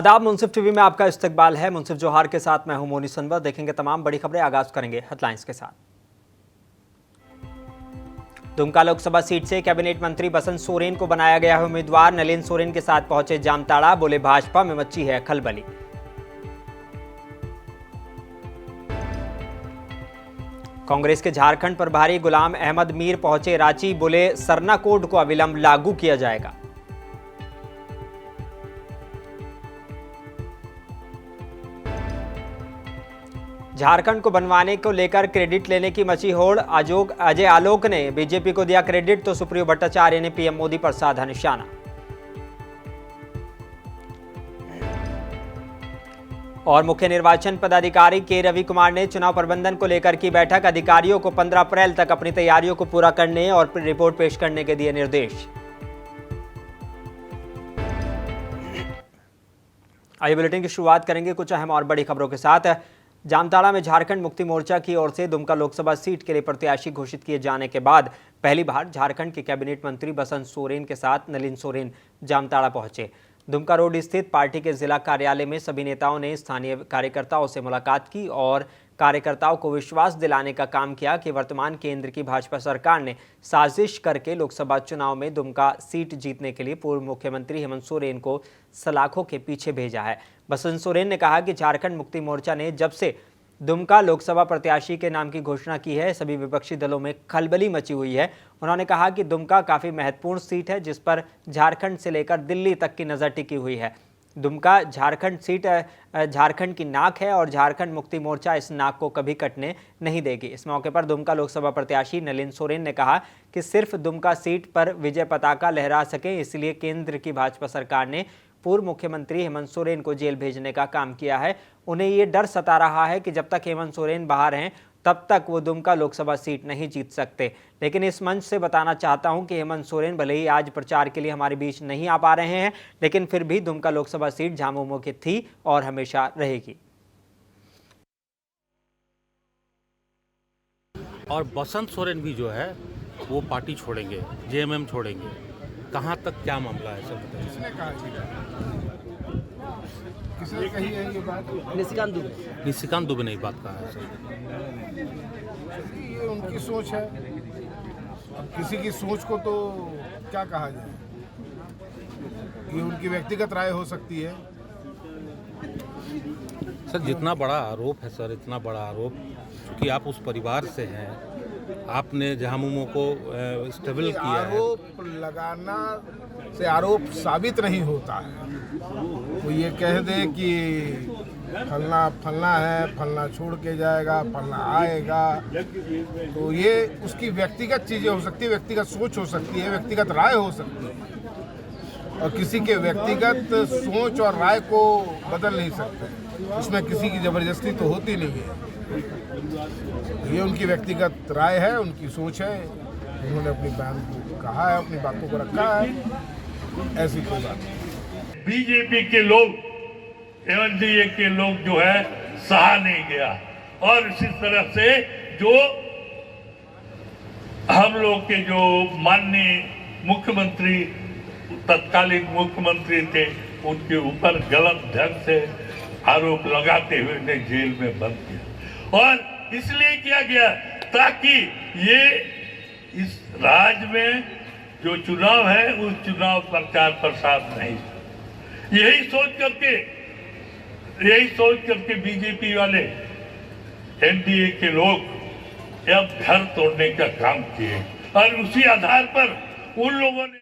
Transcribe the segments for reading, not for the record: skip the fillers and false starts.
आदाब, मुंसिफ टीवी में आपका इस्तकबाल है। मुंसिफ जोहार के साथ मैं हूं मोनी सनवर। देखेंगे तमाम बड़ी खबरें। आगाज करेंगे हेडलाइंस के साथ। दुमका लोकसभा सीट से कैबिनेट मंत्री बसंत सोरेन को बनाया गया है उम्मीदवार। नलिन सोरेन के साथ पहुंचे जामताड़ा, बोले भाजपा में मची है खलबली। कांग्रेस के झारखंड प्रभारी गुलाम अहमद मीर पहुंचे रांची, बोले सरना कोड को अविलंब लागू किया जाएगा। झारखंड को बनवाने को लेकर क्रेडिट लेने की मची होड़। अजय आलोक ने बीजेपी को दिया क्रेडिट तो सुप्रियो भट्टाचार्य ने पीएम मोदी पर साधा निशाना। और मुख्य निर्वाचन पदाधिकारी के रवि कुमार ने चुनाव प्रबंधन को लेकर की बैठक। अधिकारियों को 15 अप्रैल तक अपनी तैयारियों को पूरा करने और रिपोर्ट पेश करने के दिए निर्देश। आइए बुलेटिन की शुरुआत करेंगे कुछ अहम और बड़ी खबरों के साथ। जामताड़ा में झारखंड मुक्ति मोर्चा की ओर से दुमका लोकसभा सीट के लिए प्रत्याशी घोषित किए जाने के बाद पहली बार झारखंड के कैबिनेट मंत्री बसंत सोरेन के साथ नलिन सोरेन जामताड़ा पहुंचे। दुमका रोड स्थित पार्टी के जिला कार्यालय में सभी नेताओं ने स्थानीय कार्यकर्ताओं से मुलाकात की और कार्यकर्ताओं को विश्वास दिलाने का काम किया कि वर्तमान केंद्र की भाजपा सरकार ने साजिश करके लोकसभा चुनाव में दुमका सीट जीतने के लिए पूर्व मुख्यमंत्री हेमंत सोरेन को सलाखों के पीछे भेजा है। बसंत सोरेन ने कहा कि झारखंड मुक्ति मोर्चा ने जब से दुमका लोकसभा प्रत्याशी के नाम की घोषणा की है, सभी विपक्षी दलों में खलबली मची हुई है। उन्होंने कहा कि दुमका काफ़ी महत्वपूर्ण सीट है जिस पर झारखंड से लेकर दिल्ली तक की नज़र टिकी हुई है। दुमका झारखंड सीट झारखंड की नाक है और झारखंड मुक्ति मोर्चा इस नाक को कभी कटने नहीं देगी। इस मौके पर दुमका लोकसभा प्रत्याशी नलिन सोरेन ने कहा कि सिर्फ दुमका सीट पर विजय पताका लहरा सके इसलिए केंद्र की भाजपा सरकार ने पूर्व मुख्यमंत्री हेमंत सोरेन को जेल भेजने का काम किया है। उन्हें ये डर सता रहा है कि जब तक हेमंत सोरेन बाहर हैं तब तक वो दुमका लोकसभा सीट नहीं जीत सकते। लेकिन इस मंच से बताना चाहता हूं कि हेमंत सोरेन भले ही आज प्रचार के लिए हमारे बीच नहीं आ पा रहे हैं, लेकिन फिर भी दुमका लोकसभा सीट झामुमो की थी और हमेशा रहेगी। और बसंत सोरेन भी जो है वो पार्टी छोड़ेंगे, जेएमएम छोड़ेंगे। कहाँ तक क्या मामला है सब बताइए। किसने कही है ये बात? निशिकांत दुबे ने बात कहा है सर। ये उनकी सोच है। अब किसी की सोच को तो क्या कहा जाए, ये उनकी व्यक्तिगत राय हो सकती है। सर जितना बड़ा आरोप है सर, इतना बड़ा आरोप, क्योंकि आप उस परिवार से हैं, आपने झामुमो को स्टेबल किया है। आरोप लगाना से आरोप साबित नहीं होता है। वो ये कह दे कि फलना फलना है, फलना छोड़ के जाएगा, फलना आएगा, तो ये उसकी व्यक्तिगत चीजें हो सकती है, व्यक्तिगत सोच हो सकती है, व्यक्तिगत राय हो सकती है और किसी के व्यक्तिगत सोच और राय को बदल नहीं सकते। उसमें किसी की जबरदस्ती तो होती नहीं है। ये उनकी व्यक्तिगत राय है, उनकी सोच है। उन्होंने अपनी बयान को कहा है, अपनी बातों को रखा है। ऐसी कोई बात नहीं। बीजेपी के लोग, एनडीए के लोग जो है सहा नहीं गया और इसी तरह से जो हम लोग के जो माननीय मुख्यमंत्री, तत्कालीन मुख्यमंत्री थे, उनके ऊपर गलत ढंग से आरोप लगाते हुए उन्हें जेल में बंद किया। और इसलिए किया गया ताकि ये इस राज्य में जो चुनाव है उस चुनाव प्रचार प्रसार नहीं। यही सोच करके बीजेपी वाले, एनडीए के लोग अब घर तोड़ने का काम किए और उसी आधार पर उन लोगों ने।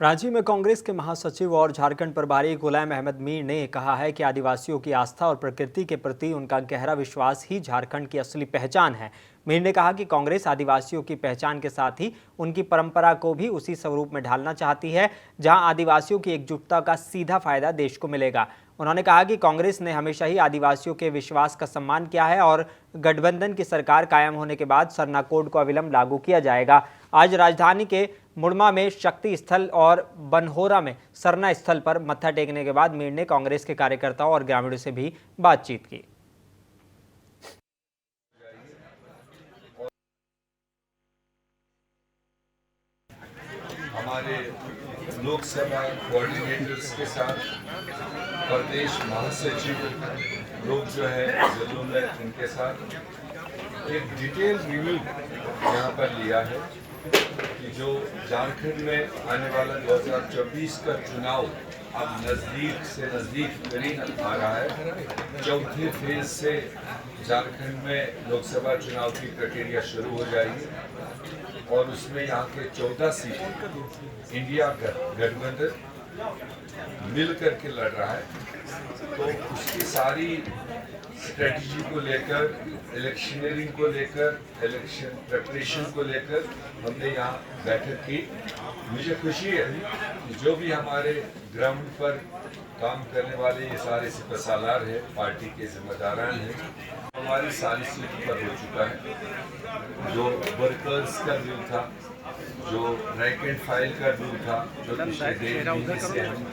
रांची में कांग्रेस के महासचिव और झारखंड प्रभारी गुलाम अहमद मीर ने कहा है कि आदिवासियों की आस्था और प्रकृति के प्रति उनका गहरा विश्वास ही झारखंड की असली पहचान है। मीर ने कहा कि कांग्रेस आदिवासियों की पहचान के साथ ही उनकी परंपरा को भी उसी स्वरूप में ढालना चाहती है जहां आदिवासियों की एकजुटता का सीधा फायदा देश को मिलेगा। उन्होंने कहा कि कांग्रेस ने हमेशा ही आदिवासियों के विश्वास का सम्मान किया है और गठबंधन की सरकार कायम होने के बाद सरना कोड को अविलंब लागू किया जाएगा। आज राजधानी के मुड़मा में शक्ति स्थल और बनहोरा में सरना स्थल पर मत्था टेकने के बाद मीर ने कांग्रेस के कार्यकर्ताओं और ग्रामीणों से भी बातचीत की। हमारे लोकसभा कोऑर्डिनेटर्स के साथ प्रदेश महासचिव लोग जो है जिलों में उनके साथ एक डिटेल रिव्यू यहाँ पर लिया है कि जो झारखंड में आने वाला 2024 का चुनाव अब नज़दीक से नज़दीक करीब आ रहा है। चौथे फेज से झारखंड में लोकसभा चुनाव की प्रक्रिया शुरू हो जाएगी और उसमें यहाँ के 14 सीट इंडिया गठबंधन मिल करके लड़ रहा है। तो उसकी सारी स्ट्रेटजी को लेकर, इलेक्शनरिंग को लेकर, इलेक्शन प्रिपरेशन को लेकर हमने यहाँ बैठक की। मुझे खुशी है कि जो भी हमारे ग्राउंड पर काम करने वाले ये सारे सिपहसालार हैं, पार्टी के जिम्मेदारान हैं, हमारी सारी सीट पर हो चुका है। जो वर्कर्स का व्यू था, जो रैंक एंड फाइल का व्यू था, जो पिछले 1.5 महीने से हम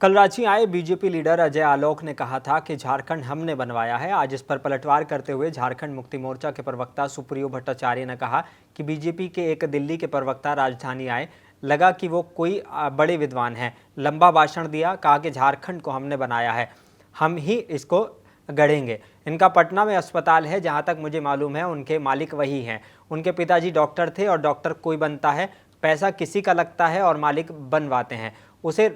कल रांची आए बीजेपी लीडर अजय आलोक ने कहा था कि झारखंड हमने बनवाया है। आज इस पर पलटवार करते हुए झारखंड मुक्ति मोर्चा के प्रवक्ता सुप्रियो भट्टाचार्य ने कहा कि बीजेपी के एक दिल्ली के प्रवक्ता राजधानी आए, लगा कि वो कोई बड़े विद्वान हैं, लंबा भाषण दिया, कहा कि झारखंड को हमने बनाया है, हम ही इसको गढ़ेंगे। इनका पटना में अस्पताल है, जहाँ तक मुझे मालूम है उनके मालिक वही हैं। उनके पिताजी डॉक्टर थे और डॉक्टर कोई बनता है, पैसा किसी का लगता है और मालिक बनवाते हैं, उसे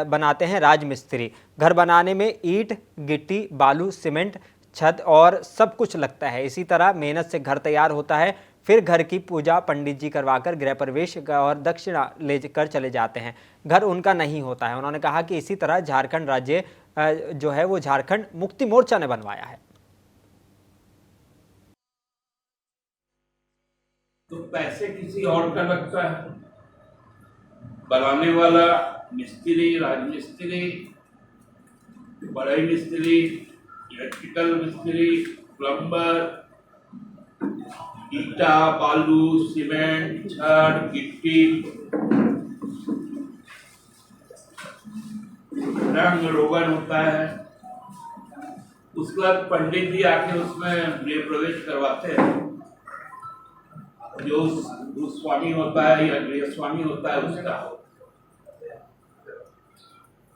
बनाते हैं राजमिस्त्री। घर बनाने में ईंट, गिट्टी, बालू, सीमेंट, छत और सब कुछ लगता है। इसी तरह मेहनत से घर तैयार होता है, फिर घर की पूजा पंडित जी करवाकर गृह प्रवेश और दक्षिणा लेकर चले जाते हैं। घर उनका नहीं होता है। उन्होंने कहा कि इसी तरह झारखंड राज्य जो है वो झारखंड मुक्ति मोर्चा ने बनवाया है। तो पैसे किसी और का लगता है, बनाने वाला मिस्त्री, राजमिस्त्री, बढ़ई मिस्त्री, इलेक्ट्रिकल मिस्त्री, प्लम्बर, ईटा, बालू, सीमेंट, छड़, गिट्टी, रंग रोगन होता है। उसके बाद पंडित जी आके उसमें गृह प्रवेश करवाते हैं। जो स्वामी होता है या गृह स्वामी होता है उसका,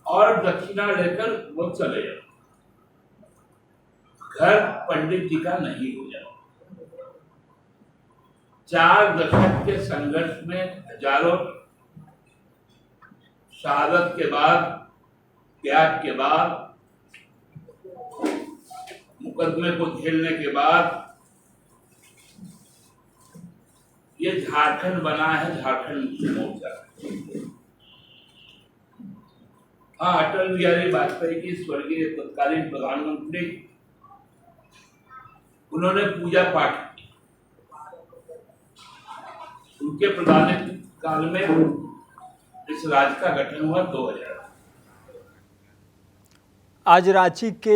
और दक्षिणा लेकर वो चले जाओ। घर पंडित जी का नहीं हो जाता। 4 दशक के संघर्ष में हजारों शहादत के बाद, त्याग के बाद, मुकदमे को झेलने के बाद ये झारखंड बना है, झारखंड मुक्ति मोर्चा। हाँ, अटल बिहारी वाजपेयी की स्वर्गीय तत्कालीन प्रधानमंत्री, उन्होंने पूजा पाठ की। उनके प्रधानमंत्री काल में इस राज्य का गठन हुआ 2000। आज रांची के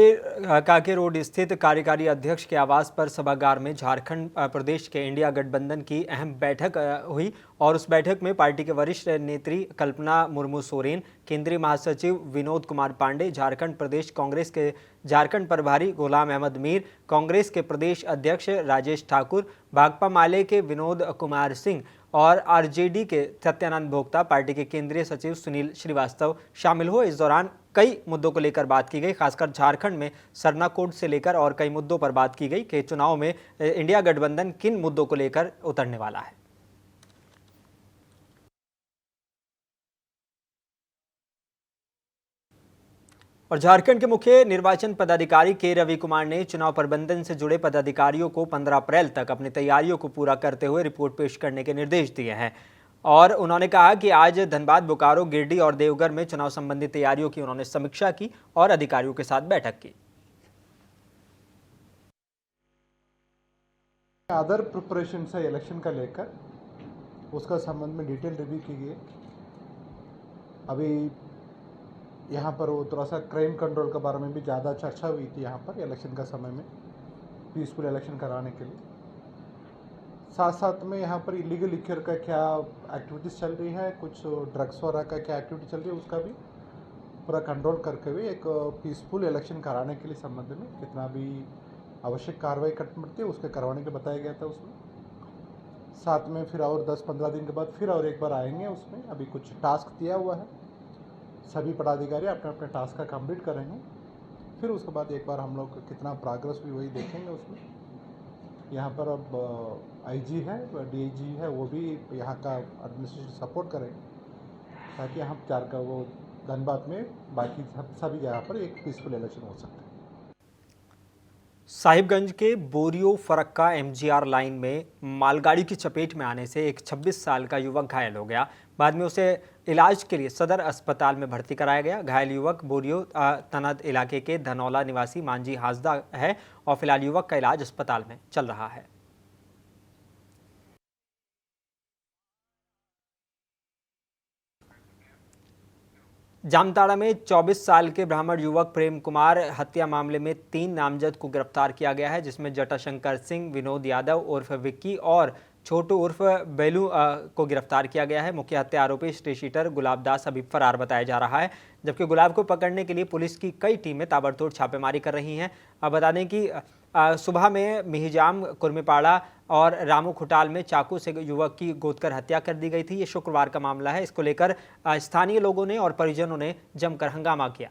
काके रोड स्थित कार्यकारी अध्यक्ष के आवास पर सभागार में झारखंड प्रदेश के इंडिया गठबंधन की अहम बैठक हुई और उस बैठक में पार्टी के वरिष्ठ नेत्री कल्पना मुर्मू सोरेन, केंद्रीय महासचिव विनोद कुमार पांडे, झारखंड प्रदेश कांग्रेस के झारखंड प्रभारी गुलाम अहमद मीर, कांग्रेस के प्रदेश अध्यक्ष राजेश ठाकुर, भाकपा माले के विनोद कुमार सिंह और आरजेडी के सत्यानंद भोक्ता, पार्टी के केंद्रीय सचिव सुनील श्रीवास्तव शामिल हुए। इस दौरान कई मुद्दों को लेकर बात की गई, खासकर झारखंड में सरना कोड से लेकर और कई मुद्दों पर बात की गई कि चुनाव में इंडिया गठबंधन किन मुद्दों को लेकर उतरने वाला है। और झारखंड के मुख्य निर्वाचन पदाधिकारी के रवि कुमार ने चुनाव प्रबंधन से जुड़े पदाधिकारियों को 15 अप्रैल तक अपनी तैयारियों को पूरा करते हुए रिपोर्ट पेश करने के निर्देश दिए हैं। और उन्होंने कहा कि आज धनबाद, बोकारो, गिरिडीह और देवघर में चुनाव संबंधी तैयारियों की उन्होंने समीक्षा की और अधिकारियों के साथ बैठक की। अदर प्रिपरेशन है इलेक्शन का लेकर, उसका संबंध में डिटेल रिव्यू की गई। अभी यहाँ पर वो थोड़ा सा क्राइम कंट्रोल के बारे में भी ज़्यादा चर्चा हुई थी यहाँ पर इलेक्शन का समय में, पीसफुल इलेक्शन कराने के लिए। साथ साथ में यहाँ पर इलीगल लिक्योर का क्या एक्टिविटीज़ चल रही है, कुछ ड्रग्स वगैरह का क्या एक्टिविटी चल रही है, उसका भी पूरा कंट्रोल करके हुए एक पीसफुल इलेक्शन कराने के लिए संबंध में कितना भी आवश्यक कार्रवाई करनी पड़ती है उसके करवाने के बताया गया था उसमें। साथ में फिर और 10-15 दिन के बाद फिर और एक बार आएंगे। उसमें अभी कुछ टास्क दिया हुआ है, सभी पदाधिकारी अपने अपने टास्क का कंप्लीट करेंगे। फिर उसके बाद एक बार हम लोग कितना प्रोग्रेस भी वही देखेंगे उसमें। यहाँ पर अब आईजी है, डीआईजी है, वो भी यहाँ का एडमिनिस्ट्रेशन सपोर्ट करेंगे ताकि हम वो धनबाद में बाकी सभी जगह पर एक पीसफुल इलेक्शन हो सकता है। साहिबगंज के बोरियो फरक्का एमजीआर लाइन में मालगाड़ी की चपेट में आने से एक 26 साल का युवक घायल हो गया। बाद में उसे इलाज के लिए सदर अस्पताल में भर्ती कराया गया। घायल युवक बोरियो तनद इलाके के धनौला निवासी मांझी हासदा है और फिलहाल युवक का इलाज अस्पताल में चल रहा है। जामताड़ा में 24 साल के ब्राह्मण युवक प्रेम कुमार हत्या मामले में 3 नामजद को गिरफ्तार किया गया है, जिसमें जटाशंकर सिंह, विनोद यादव उर्फ विक्की और छोटू उर्फ बेलू को गिरफ्तार किया गया है। मुख्य हत्या आरोपी स्टेट शीटर गुलाब दास अभी फरार बताया जा रहा है, जबकि गुलाब को पकड़ने के लिए पुलिस की कई टीमें ताबड़तोड़ छापेमारी कर रही हैं। अब बता दें कि सुबह में मिहिजाम, कुर्मीपाड़ा और रामू खुटाल में चाकू से युवक की गोदकर हत्या कर दी गई थी। ये शुक्रवार का मामला है। इसको लेकर स्थानीय लोगों ने और परिजनों ने जमकर हंगामा किया।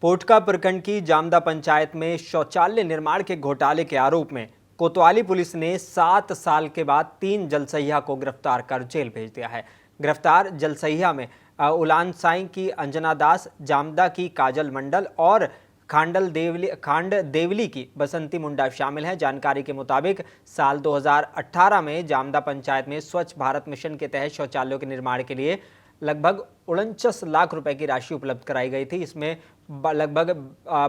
पोटका प्रखंड की जामदा पंचायत में शौचालय निर्माण के घोटाले के आरोप में कोतवाली पुलिस ने 7 साल के बाद 3 जलसहिया को गिरफ्तार कर जेल भेज दिया है। गिरफ्तार जलसहिया में उलान साई की अंजना दास, जामदा की काजल मंडल और खांड देवली की बसंती मुंडा शामिल हैं। जानकारी के मुताबिक साल 2018 में जामदा पंचायत में स्वच्छ भारत मिशन के तहत शौचालयों के निर्माण के लिए लगभग 49 लाख रुपए की राशि उपलब्ध कराई गई थी। इसमें लगभग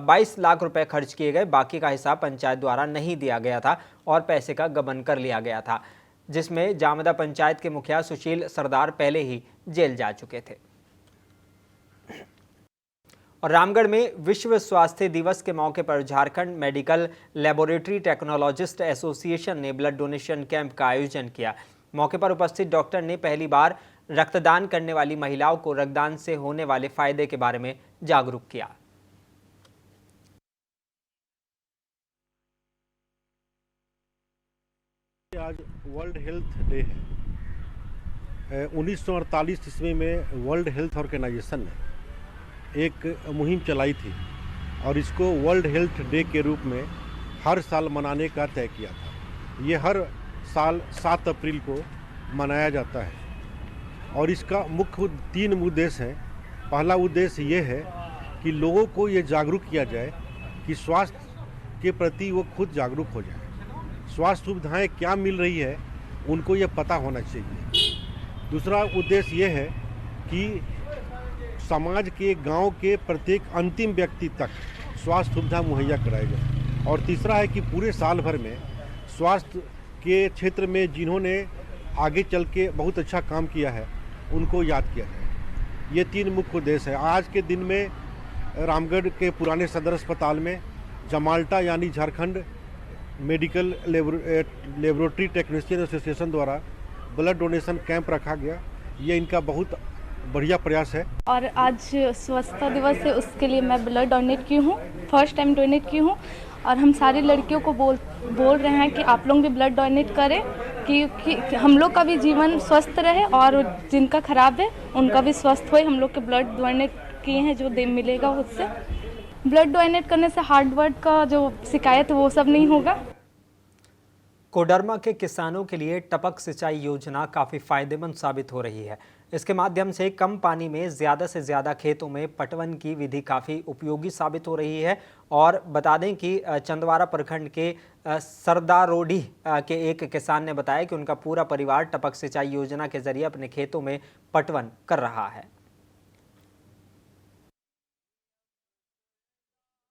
22 लाख रुपए खर्च किए गए। बाकी का हिसाब पंचायत द्वारा नहीं दिया गया था और पैसे का गबन कर लिया गया था, जिसमें जामदा पंचायत के मुखिया सुशील सरदार पहले ही जेल जा चुके थे। और रामगढ़ में विश्व स्वास्थ्य दिवस के मौके पर Jharkhand medical laboratory technologist association ने ब्लड डोनेशन कैंप का आयोजन किया। मौके पर उपस्थित डॉक्टर ने पहली बार रक्तदान करने वाली महिलाओं को रक्तदान से होने वाले फायदे के बारे में जागरूक किया। आज वर्ल्ड हेल्थ डे है। 1948 ईस्वी में वर्ल्ड हेल्थ ऑर्गेनाइजेशन ने एक मुहिम चलाई थी और इसको वर्ल्ड हेल्थ डे के रूप में हर साल मनाने का तय किया था। ये हर साल 7 अप्रैल को मनाया जाता है और इसका मुख्य 3 उद्देश्य हैं। पहला उद्देश्य ये है कि लोगों को ये जागरूक किया जाए कि स्वास्थ्य के प्रति वो खुद जागरूक हो जाए। स्वास्थ्य सुविधाएं क्या मिल रही है उनको ये पता होना चाहिए। दूसरा उद्देश्य ये है कि समाज के, गांव के प्रत्येक अंतिम व्यक्ति तक स्वास्थ्य सुविधा मुहैया कराई जाए। और तीसरा है कि पूरे साल भर में स्वास्थ्य के क्षेत्र में जिन्होंने आगे चल के बहुत अच्छा काम किया है उनको याद किया जाए। ये 3 मुख्य उद्देश्य है। आज के दिन में रामगढ़ के पुराने सदर अस्पताल में जमाल्टा यानी Jharkhand medical laboratory technician association द्वारा ब्लड डोनेशन कैंप रखा गया। ये इनका बहुत बढ़िया प्रयास है। और आज स्वच्छता दिवस है, उसके लिए मैं ब्लड डोनेट की हूँ, फर्स्ट टाइम डोनेट की हूँ। और हम सारी लड़कियों को बोल रहे हैं कि आप लोग भी ब्लड डोनेट करें कि हम लोग का भी जीवन स्वस्थ रहे और जिनका खराब है उनका भी स्वस्थ हो। हम लोग के ब्लड डोनेट किए हैं, जो दे मिलेगा उससे। ब्लड डोनेट करने से हार्ट वर्ड का जो शिकायत वो सब नहीं होगा। कोडरमा के किसानों के लिए टपक सिंचाई योजना काफ़ी फायदेमंद साबित हो रही है। इसके माध्यम से कम पानी में ज़्यादा से ज़्यादा खेतों में पटवन की विधि काफ़ी उपयोगी साबित हो रही है। और बता दें कि चंदवारा प्रखंड के सरदारोडी के एक किसान ने बताया कि उनका पूरा परिवार टपक सिंचाई योजना के जरिए अपने खेतों में पटवन कर रहा है।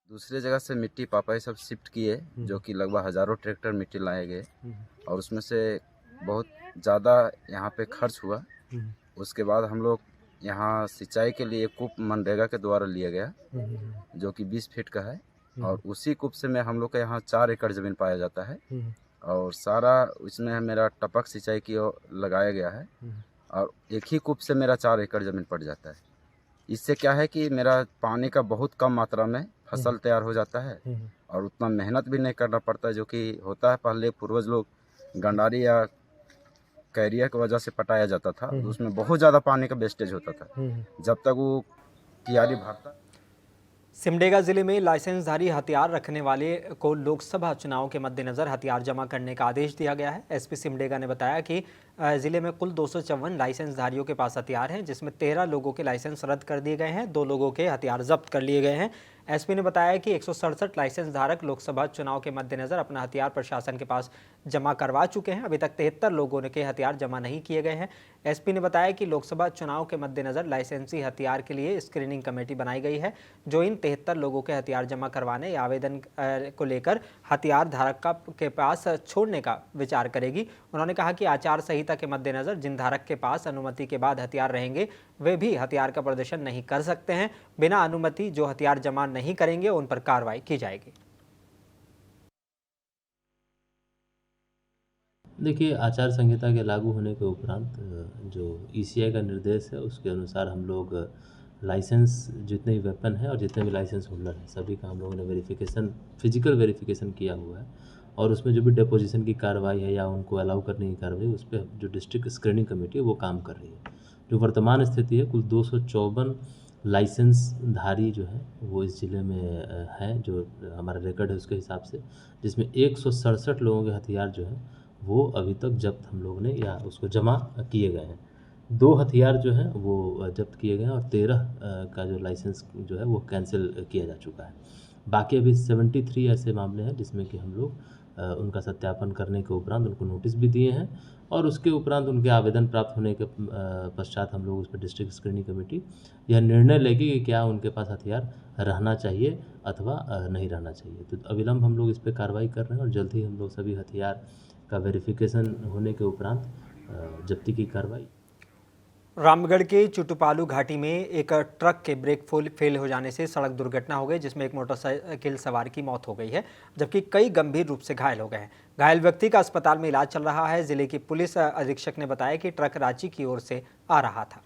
दूसरे जगह से मिट्टी पापा सब शिफ्ट किए, जो कि लगभग हजारों ट्रैक्टर मिट्टी लाए गए और उसमें से बहुत ज़्यादा यहाँ पे खर्च हुआ। उसके बाद हम लोग यहाँ सिंचाई के लिए कूप मनरेगा के द्वारा लिया गया, जो कि 20 फीट का है और उसी कूप से में हम लोग का यहाँ 4 एकड़ ज़मीन पाया जाता है और सारा इसमें मेरा टपक सिंचाई की ओर लगाया गया है और एक ही कूप से मेरा 4 एकड़ ज़मीन पड़ जाता है। इससे क्या है कि मेरा पानी का बहुत कम मात्रा में फसल तैयार हो जाता है और उतना मेहनत भी नहीं करना पड़ता जो कि होता है। पहले पूर्वज लोग गंडारी या कैरियर की वजह से पटाया जाता था, तो उसमें बहुत ज़्यादा पानी का वेस्टेज होता था। जब तक वो कियारी भरता। सिमडेगा जिले में लाइसेंसधारी हथियार रखने वाले को लोकसभा चुनाव के मद्देनजर हथियार जमा करने का आदेश दिया गया है। एसपी सिमडेगा ने बताया कि जिले में कुल 254 लाइसेंसधारियों के पास हथियार हैं, जिसमें 13 लोगों के लाइसेंस रद्द कर दिए गए हैं, 2 लोगों के हथियार जब्त कर लिए गए हैं। एसपी ने बताया कि 167 लाइसेंस धारक लोकसभा चुनाव के मद्देनजर अपना हथियार प्रशासन के पास जमा करवा चुके हैं। अभी तक 73 लोगों के हथियार जमा नहीं किए गए हैं। एसपी ने बताया कि लोकसभा चुनाव के मद्देनजर लाइसेंसी हथियार के लिए स्क्रीनिंग कमेटी बनाई गई है, जो इन 73 लोगों के हथियार जमा करवाने या आवेदन को लेकर हथियार धारक के पास छोड़ने का विचार करेगी। उन्होंने कहा कि आचार संहिता के मद्देनजर जिन धारक के पास अनुमति के बाद हथियार रहेंगे वे भी हथियार का प्रदर्शन नहीं कर सकते हैं। बिना अनुमति जो हथियार जमा नहीं करेंगे उन पर कार्रवाई की जाएगी। देखिए, आचार संहिता के लागू होने के उपरांत जो ईसीआई का निर्देश है उसके अनुसार हम लोग लाइसेंस जितने भी वेपन है और जितने भी लाइसेंस होल्डर हैं सभी का हम लोगों ने वेरिफिकेशन, फिजिकल वेरिफिकेशन किया हुआ है और उसमें जो भी डिपोजिशन की कार्रवाई है या उनको अलाउ करने की कार्रवाई उस पर जो डिस्ट्रिक्ट स्क्रीनिंग कमेटी है वो काम कर रही है। जो वर्तमान स्थिति है, कुल 254 लाइसेंसधारी जो है वो इस ज़िले में हैं, जो हमारा रिकॉर्ड है उसके हिसाब से, जिसमें 167 लोगों के हथियार जो है वो अभी तक जब्त हम लोगों ने या उसको जमा किए गए हैं। 2 हथियार जो हैं वो जब्त किए गए हैं और 13 का जो लाइसेंस जो है वो कैंसिल किया जा चुका है। बाकी अभी 73 ऐसे मामले हैं जिसमें कि हम लोग उनका सत्यापन करने के उपरांत उनको नोटिस भी दिए हैं और उसके उपरांत उनके आवेदन प्राप्त होने के पश्चात हम लोग उस पर डिस्ट्रिक्ट स्क्रीनिंग कमेटी यह निर्णय लेगी कि क्या उनके पास हथियार रहना चाहिए अथवा नहीं रहना चाहिए। तो अविलंब हम लोग इस पर कार्रवाई कर रहे हैं और जल्द ही हम लोग सभी हथियार का वेरिफिकेशन होने के उपरांत जब्ती की कार्रवाई। रामगढ़ के चुटुपालू घाटी में एक ट्रक के ब्रेक फेल हो जाने से सड़क दुर्घटना हो गई, जिसमें एक मोटरसाइकिल सवार की मौत हो गई है, जबकि कई गंभीर रूप से घायल हो गए हैं। घायल व्यक्ति का अस्पताल में इलाज चल रहा है। जिले की पुलिस अधीक्षक ने बताया कि ट्रक रांची की ओर से आ रहा था।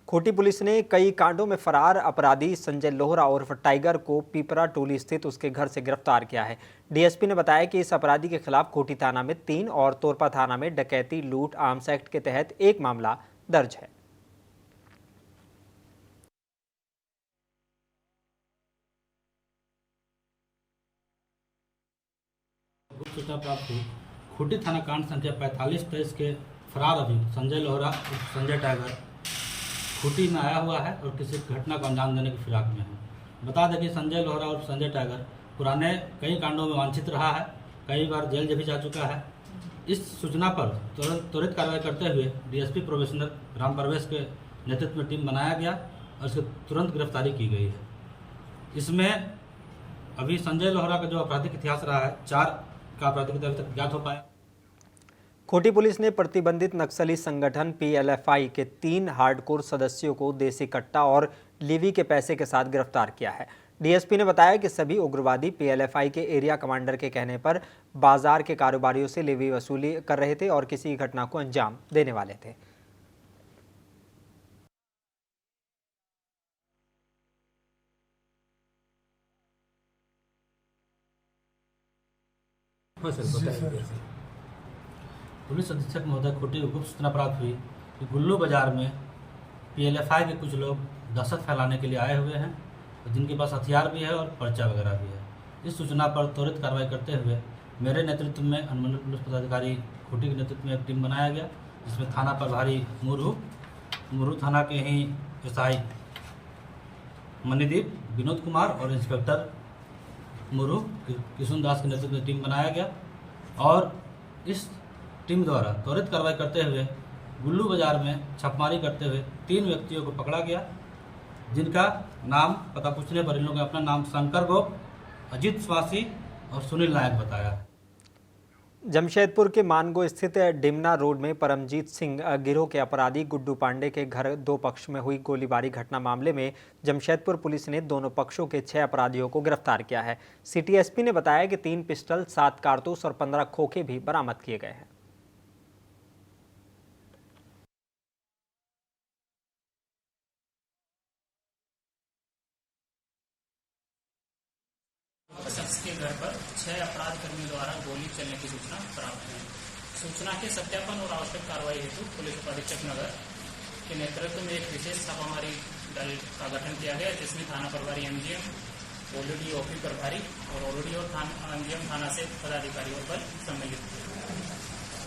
खूंटी पुलिस ने कई कांडों में फरार अपराधी संजय लोहरा उर्फ टाइगर को पीपरा टोली स्थित उसके घर से गिरफ्तार किया है। डीएसपी ने बताया कि इस अपराधी के खिलाफ खूंटी थाना में 3 और तोरपा थाना में डकैती, लूट, आर्म्स एक्ट के तहत 1 मामला दर्ज है। सूचना प्राप्त हुई, खूंटी थाना कांड संख्या 4523 के फरार अभियुक्त संजय लोहरा उर्फ संजय टाइगर खूंटी में आया हुआ है और किसी घटना को अंजाम देने की फिराक में है। बता दें कि संजय लोहरा और संजय टाइगर पुराने कई कांडों में वांछित रहा है, कई बार जेल भी जा चुका है। इस सूचना पर त्वरित कार्रवाई करते हुए डीएसपी प्रोबेशनर राम प्रवेश के नेतृत्व में टीम बनाया गया और इसकी तुरंत गिरफ्तारी की गई है। इसमें अभी संजय लोहरा का जो आपराधिक इतिहास रहा है, 4 का आपराधिक इतिहास तक ज्ञात हो पाया। खूंटी पुलिस ने प्रतिबंधित नक्सली संगठन पीएलएफआई के 3 हार्डकोर सदस्यों को देसी कट्टा और लीवी के पैसे के साथ गिरफ्तार किया है। डीएसपी ने बताया कि सभी उग्रवादी पीएलएफआई के एरिया कमांडर के कहने पर बाजार के कारोबारियों से लीवी वसूली कर रहे थे और किसी घटना को अंजाम देने वाले थे। पुलिस अधीक्षक महोदय खूंटी को गुप्त सूचना प्राप्त हुई कि गुल्लू बाजार में पीएलएफआई के कुछ लोग दहशत फैलाने के लिए आए हुए हैं, जिनके पास हथियार भी है और पर्चा वगैरह भी है। इस सूचना पर त्वरित कार्रवाई करते हुए मेरे नेतृत्व में अनुमंडल पुलिस पदाधिकारी खूंटी के नेतृत्व में एक टीम बनाया गया, जिसमें थाना प्रभारी मुरहू थाना के ही एसआई मणिदीप, विनोद कुमार और इंस्पेक्टर मुरहू किशुन दास के नेतृत्व में टीम बनाया गया और इस टीम द्वारा त्वरित कार्रवाई करते हुए गुल्लू बाजार में छापेमारी करते हुए 3 व्यक्तियों को पकड़ा गया, जिनका नाम पता पूछने पर इन लोगों ने अपना नाम शंकर गोप, अजीत स्वासी और सुनील नायक बताया। जमशेदपुर के मानगो स्थित डिमना रोड में परमजीत सिंह गिरोह के अपराधी गुड्डू पांडे के घर 2 पक्ष में हुई गोलीबारी घटना मामले में जमशेदपुर पुलिस ने दोनों पक्षों के 6 अपराधियों को गिरफ्तार किया है। सिटी एसपी ने बताया कि 3 पिस्टल, 7 कारतूस और 15 खोखे भी बरामद किए गए हैं। कर्मियों द्वारा गोली चलने की सूचना प्राप्त हुई। सूचना के सत्यापन और आवश्यक कार्रवाई हेतु पुलिस उपाधीक्षक नगर के नेतृत्व में एक विशेष छापामारी दल का गठन किया गया, जिसमें थाना प्रभारी एमजीएम, ओलडी ओपी प्रभारी और ओलडी और एमजीएम थाना से पदाधिकारी और बल सम्मिलित थे।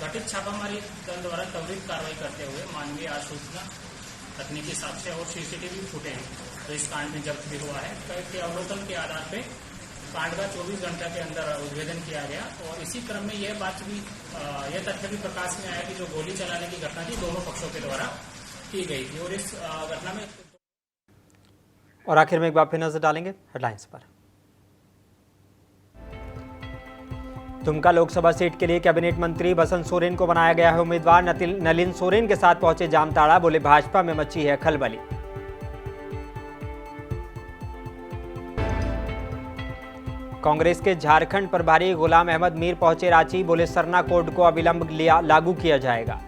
गठित छापामारी दल द्वारा त्वरित कार्रवाई करते हुए मानवीय आसूचना, तकनीकी साक्ष्य और सीसीटीवी फुटेज तो इस कांड में जब्त भी हुआ है। के अवलोकन के आधार पर कांड का 24 घंटे के अंदर उद्भेदन किया गया और इसी क्रम में यह तथ्य भी प्रकाश में आया कि जो गोली चलाने की घटना थी दोनों पक्षों के द्वारा की गई थी और इस घटना में। और आखिर में एक बार फिर नजर डालेंगे हेडलाइंस पर। दुमका लोकसभा सीट के लिए कैबिनेट मंत्री बसंत सोरेन को बनाया गया है उम्मीदवार। नलिन सोरेन के साथ पहुंचे जामताड़ा, बोले भाजपा में मची है खलबली। कांग्रेस के झारखंड प्रभारी गुलाम अहमद मीर पहुंचे रांची, बोले सरना कोड को अविलंब लागू किया जाएगा।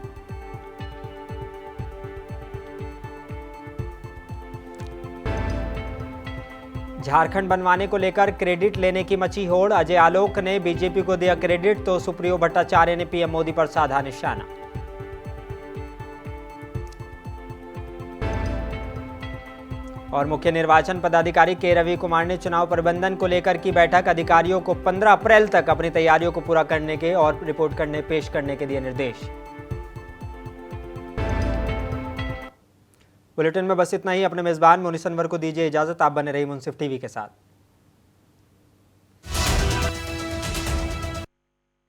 झारखंड बनवाने को लेकर क्रेडिट लेने की मची होड़। अजय आलोक ने बीजेपी को दिया क्रेडिट तो सुप्रियो भट्टाचार्य ने पीएम मोदी पर साधा निशाना। और मुख्य निर्वाचन पदाधिकारी के रवि कुमार ने चुनाव प्रबंधन को लेकर की बैठक। अधिकारियों को 15 अप्रैल तक अपनी तैयारियों को पूरा करने के और रिपोर्ट पेश करने के दिए निर्देश। बुलेटिन में बस इतना ही। अपने मेजबान मोनिस अनवर को दीजिए इजाजत। आप बने रहिए मुंसिफ टीवी के साथ।